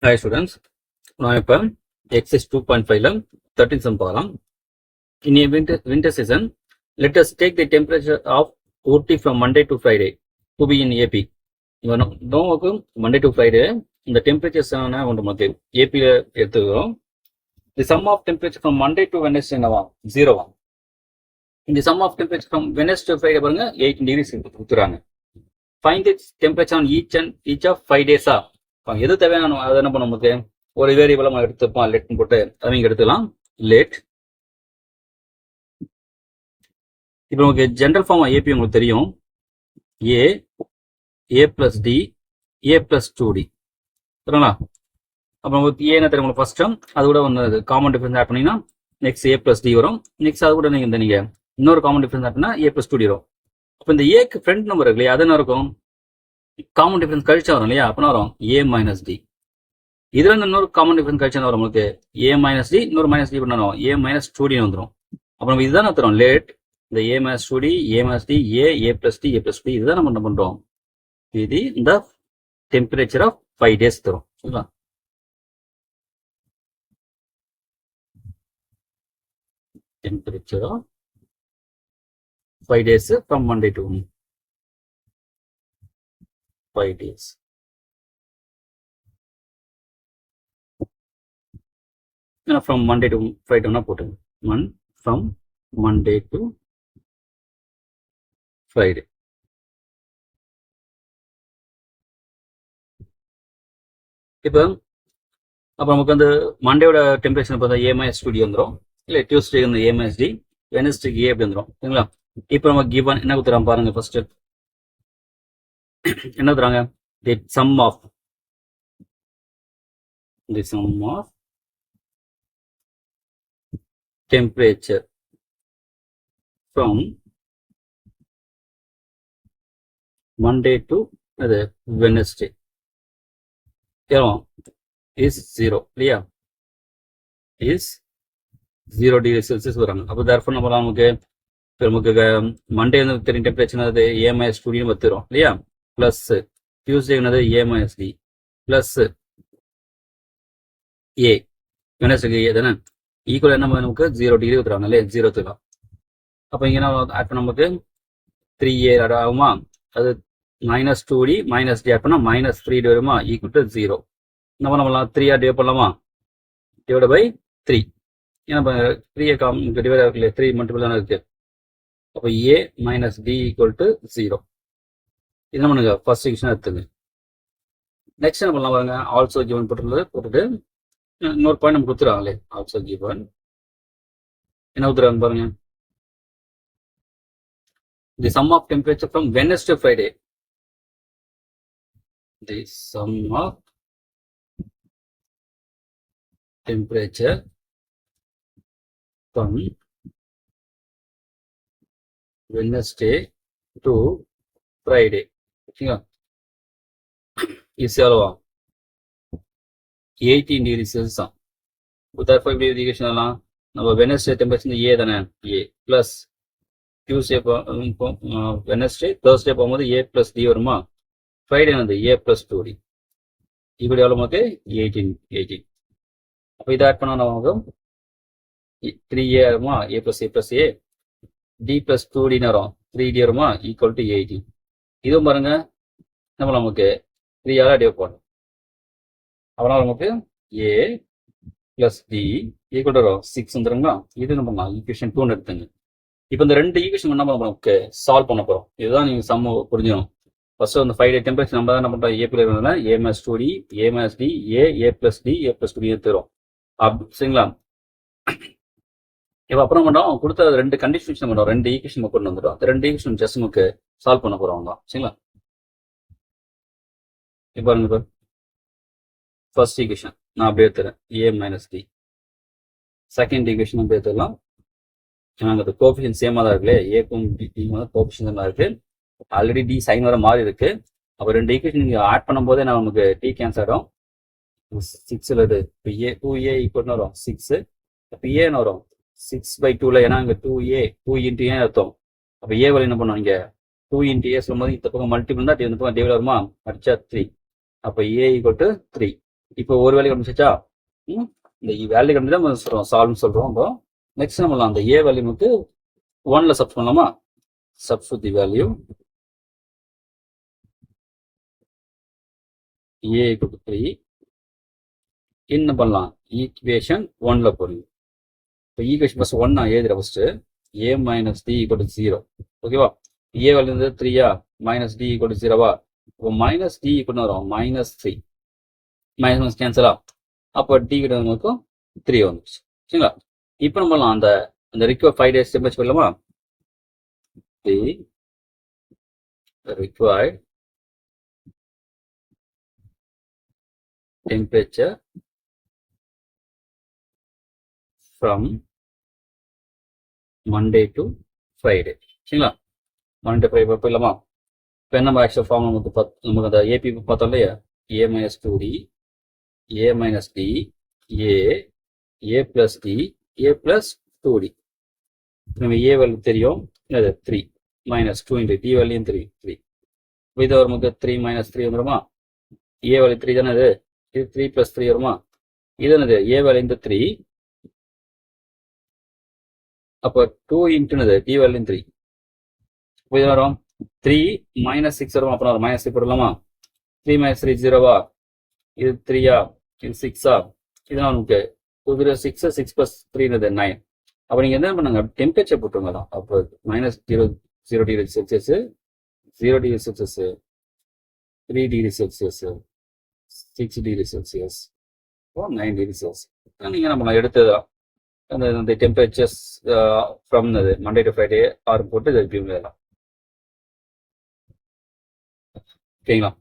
Hi students, நான் இப்போ exercise 2.5ல 13 sum பார்க்கலாம். In a winter season, let us take the temperature of Ooty from Monday to Friday to be in AP. இவன் நோவுக்கு Monday to Friday இந்த temperatures ஒன்று நமக்கு ஏபியில் எடுத்துக்கிறோம். The sum of temperature from Monday to Wednesday என்னவா 0வா. இந்த sum of temperature from Wednesday to Friday பாருங்க 18 degrees கொடுத்துறாங்க. Find the temperature on each of 5 days. எது தேவையான அதை என்ன பண்ண நமக்கு ஒரு வேரியபிள் நம்ம எடுத்துப்போம். லெட்னு போட்டு அதை இங்கே எடுத்துக்கலாம். லெட் இப்போ நமக்கு ஜென்ரல் ஃபார்ம் ஏபி உங்களுக்கு தெரியும். ஏ பிளஸ் டி ஏ பிளஸ் 2d சரிங்களா. அப்போ உங்களுக்கு ஏ என்ன தெரியும் உங்களுக்கு ஃபர்ஸ்ட் அது கூட ஒன்று காமன் டிஃபரன்ஸ் ஆட் பண்ணிங்கன்னா நெக்ஸ்ட் ஏ பிளஸ் டி வரும். நெக்ஸ்ட் அது கூட நீங்கள் இன்னொரு காமன் டிஃபரன்ஸ் ஆட் பண்ணால் ஏ பிளஸ் 2d வரும். அப்போ இந்த ஏக்கு ஃப்ரெண்ட் நம்பர் இருக்கு இல்லையா, அது என்ன இருக்கும் காமன் டிஃபரன்ஸ் கழிச்சா வரும் இல்லையா. அப்போ வரும் ஏ மைனஸ் டி. இதுல இருந்து இன்னொரு காமன் டிஃபரன்ஸ் கழிச்சா வரும் உங்களுக்கு ஏ மைனஸ் டி, இன்னொரு மைனஸ் டி பண்ணணும் ஏ மைனஸ் 2d வந்துடும். அப்போ நம்ம இதுதான் தரோம் லேட் இந்த ஏ மைனஸ் 2d ஏ மைனஸ் டி ஏ பிளஸ் டி ஏ பிளஸ் டி இதுதான் நம்ம என்ன பண்றோம். இது இந்த டெம்பரேச்சர் ஆஃப் 5 days தரும் சரிங்களா. Temperature of 5 days from Monday to 5 days. From Monday to Friday போட்டுங்க. From Monday to Friday. இப்போ அப்போ நமக்கு அந்த மண்டேயோட டெம்பரேச்சர் பார்த்தா ஏ மைனஸ் 2d வந்துடும். இல்லை டியூஸ்டே வந்து ஏ மைனஸ் டி, வெனஸ்டேக்கு ஏ அப்படி வந்துடும் சரிங்களா. இப்போ நம்ம கிவன் என்ன கொடுத்துறாங்க பாருங்க. ஃபர்ஸ்ட் என்ன கொடுத்துறாங்க the sum of temperature from Monday to Wednesday is 0 இல்லையா, is 0 degree Celsius வராங்க. அப்போ therefore நம்ம நமக்கு மண்டே வந்து தெரியும் டெம்பரேச்சர் அது ஏ மைனஸ் 2d வந்துடும் இல்லையா. பிளஸ் டியூஸ்டே என்னது ஏ minus D plus A Wednesday ஏ தானே ஈக்குவல் என்ன நமக்கு 0 degree ஊற்றுறாங்க இல்லையா 0 தூரம். அப்போ இங்கே என்ன ஆட் பண்ண நமக்கு 3a ஆகுமா. அது minus 2d minus D add பண்ணால் மைனஸ் 3d வருமா ஈக்குவல் டு 0. என்ன பண்ணலாம் 3 டிவைட் பண்ணலாமா டிவைட் பை 3. ஏன்னா 3 டிவைட் ஆகல 3 மல்டிபிள் தானே இருக்கு. அப்போ a minus D equal to 0. என்ன பண்ணுங்க ஃபர்ஸ்ட் ஈக்குவேஷன் எடுத்துங்க. நெக்ஸ்ட் என்ன பண்ணலாம் பாருங்க ஆல்சோ கிவன் போட்டுட்டு இன்னொரு பாயிண்ட் நம்ம கொடுத்துருவாங்களே ஆல்சோ கிவன் என்ன கொடுத்துருவாங்க பாருங்க. The sum of temperature from Wednesday to Friday. The sum of temperature from Wednesday to Friday ஓகேங்களா. ஈஸியாகவா 18 degree Celsius தான். therefore இப்படி ஈக்குவேஷன் எல்லாம் நம்ம வெனஸ்டே டெம்பரேச்சர் ஏ தானே A plus Tuesday Wednesday Thursday போகும்போது ஏ பிளஸ் டி வருமா. Friday வந்து ஏ பிளஸ் 2d இப்படி எவ்வளோ நமக்கு 18. அப்போ இதை ஆட் பண்ணால் நமக்கு 3a வருமா ஏ plus A D plus 2d வரும் 3d வருமா ஈக்குவல் டு 18. இதுவும் பாருங்க நம்ம நமக்கு 3 டிவைட் பண்ணணும். அப்புறம் நமக்கு ஏ பிளஸ் டி ஈக்குவல் டு 6 வந்துருங்களா. இது நம்ம ஈக்குவேஷன் 2 எடுத்துங்க. இப்போ இந்த ரெண்டு ஈக்குவேஷன் என்ன நமக்கு சால்வ் பண்ண போகிறோம். இதுதான் நீங்கள் சம் புரிஞ்சிடும். ஃபர்ஸ்ட் அந்த 5 day டெம்பரேச்சர் நம்ம தான் என்ன பண்ணுறோம் ஏ plus A minus 2d A minus D A plus D A plus 2d தரும் சரிங்களா. இப்போ அப்புறம் பண்ணுறோம் கொடுத்த ரெண்டு கண்டிஷன் பண்ணுறோம் ரெண்டு ஈக்குவேஷன் நம்ம கொண்டு வந்துடும். அந்த ரெண்டு ஈக்குவேஷன் ஜஸ்ட் நமக்கு சால்வ் பண்ண போகிறோம் தான் சரிங்களா. இப்போ பாருங்க ஃபர்ஸ்ட் ஈக்குவேஷன் நான் அப்படியே எடுத்துறேன் ஏ மைனஸ் டி. செகண்ட் ஈக்குவேஷன் அப்படியே எடுத்துடலாம். அந்த கோஎஃபிஷியன்ட் சேமாக தான் இருக்குல்ல ஏக்கும் டிக்கும் வந்து கோஎஃபிஷியன்ட் தான் இருக்கு. ஆல்ரெடி டி சைன் வர மாதிரி இருக்கு. அப்போ ரெண்டு ஈக்குவேஷன் நீங்கள் ஆட் பண்ணும்போதே நான் நமக்கு டி கேன்சல் ஆகிடும். 6ல் இது இப்போ ஏ 2a ஈக்குவல்னு வரும் 6. இப்போ ஏன்னு வரும் 6/2ல ஏன்னா இங்கே 2a 2 இன்ட்டு ஏன் அர்த்தம். அப்போ ஏ வழி என்ன பண்ணுவோம் இங்கே 2 இன்ட்டு ஏ சொல்லும்போது இந்த பக்கம் மல்டிபிள் தான் இந்த பக்கம் டிவைட் வருமா அடிச்சா 3. அப்போ a ஈக்குவல் டு 3 இப்போ ஒரு வேல்யூ கண்டுபிடிச்சா இந்த வேல்யூ கண்டுபிடிச்சா நம்ம சொல்றோம் சால்வ்னு சொல்றோம். அப்போ நெக்ஸ்ட் நம்ம அந்த ஏ வேல்யூக்கு 1ல சப்ஸ் பண்ணலாமா? Substitute the value a equal to 3 என்ன பண்ணலாம்? ஈக்குவேஷன் 1ல போடுங்க. இப்போ ஈக்குவேஷன் ஃபர்ஸ்ட் 1 நான் எழுதுறேன். First a minus d equal to 0. ஓகேவா? a வேல்யூ வந்து 3யா minus d equal to 0வா? இப்போ minus d equal வரும் -3 மைனஸ் கேன்சலா. அப்போ d கிட்ட நமக்கு 3 வந்துச்சு. சரிங்களா? இப்போ நம்ம அந்த அந்த ரிக்வயர்ட் 5 days டெம்பரேச்சர் போடலாமா? the required temperature from Monday to Friday. சரிங்களா? Monday Friday போயிடலாமா? இப்போ நம்ம ஆக்சுவல் ஃபார்ம் நமக்கு அந்த ஏபி பார்த்தோம் இல்லையா? a minus 2d a minus d a plus d a plus 2d. நம்ம a வேல்யூ தெரியும், அது 3 minus 2 into d வேல்யூ 3 இது நமக்கு 3 minus 3 வந்துருமா? a வேல்யூ 3 தானே இது 3 plus 3 வருமா? இது என்னது a வேல்யூ 3 அப்போ 2 into d வேல்யூ 3 இது வரும் 3 minus 6 வரும். அப்புறம் minus 6 போடலாமா? 3 minus 3 0வா? இது 3யா இது 6ஆ? இதெல்லாம் நமக்கு 6 6 plus 3 9. அப்போ நீங்கள் என்ன பண்ணுங்க டெம்பரேச்சர் போட்டுருங்க தான். அப்போ -0 degree Celsius 0 degree Celsius 3 degree Celsius 6 degree Celsius 9 degree Celsius நீங்கள் நம்ம எடுத்ததான் அந்த temperatures from Monday to Friday 6 போட்டு இது எழுதலாம். ஓகேங்களா?